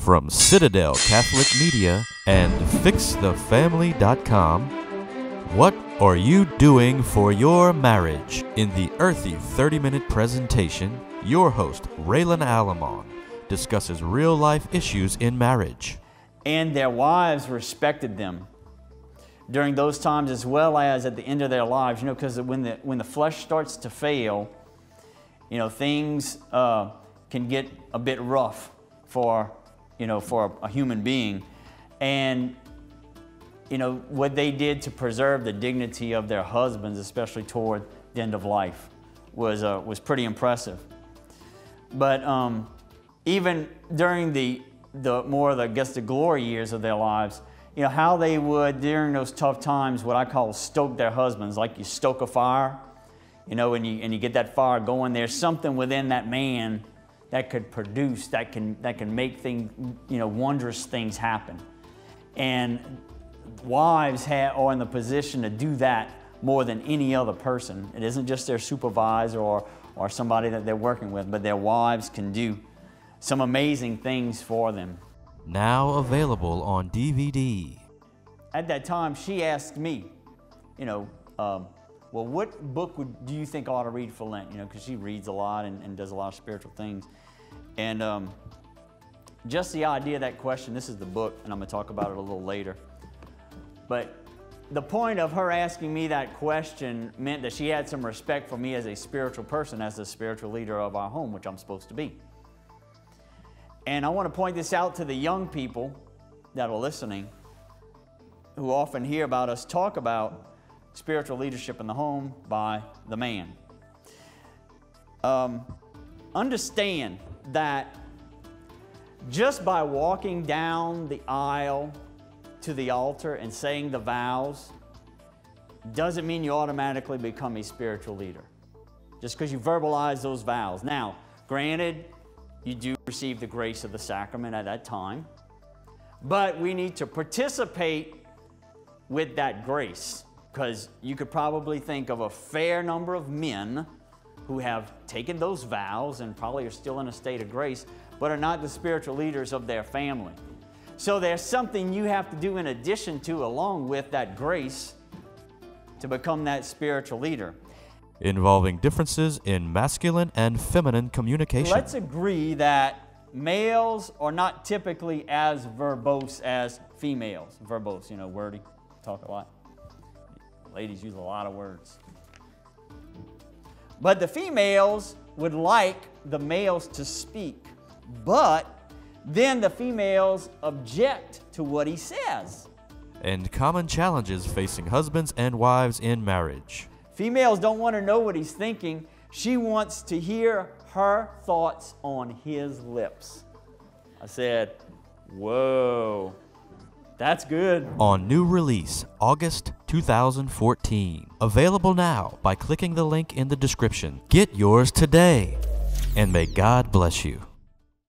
From Citadel Catholic Media and FixTheFamily.com, what are you doing for your marriage? In the earthy 30-minute presentation, your host, Raylan Alleman, discusses real-life issues in marriage. And their wives respected them during those times as well as at the end of their lives, because when the flesh starts to fail, things can get a bit rough for a human being. And what they did to preserve the dignity of their husbands, especially toward the end of life, was pretty impressive. But even during the glory years of their lives, how they would, during those tough times, what I call stoke their husbands, like you stoke a fire, and you get that fire going. There's something within that man that could produce, that can make things, wondrous things happen. And wives are in the position to do that more than any other person. It isn't just their supervisor or somebody that they're working with, but their wives can do some amazing things for them. Now available on DVD. At that time, she asked me, well, what book do you think I ought to read for Lent? Because she reads a lot and does a lot of spiritual things. And just the idea of that question, this is the book, and I'm going to talk about it a little later. But the point of her asking me that question meant that she had some respect for me as a spiritual person, as the spiritual leader of our home, which I'm supposed to be. And I want to point this out to the young people that are listening, who often hear about us talk about spiritual leadership in the home by the man. Understand that just by walking down the aisle to the altar and saying the vows doesn't mean you automatically become a spiritual leader, just because you verbalize those vows. Now, granted, you do receive the grace of the sacrament at that time, but we need to participate with that grace, because you could probably think of a fair number of men who have taken those vows and probably are still in a state of grace, but are not the spiritual leaders of their family. So there's something you have to do in addition to, along with that grace, to become that spiritual leader. Involving differences in masculine and feminine communication. Let's agree that males are not typically as verbose as females. Verbose, wordy, talk a lot. Ladies use a lot of words. But the females would like the males to speak, but then the females object to what he says. And common challenges facing husbands and wives in marriage. Females don't want to know what he's thinking. She wants to hear her thoughts on his lips. I said, whoa, that's good. On new release, August 2014. Available now by clicking the link in the description. Get yours today, and may God bless you.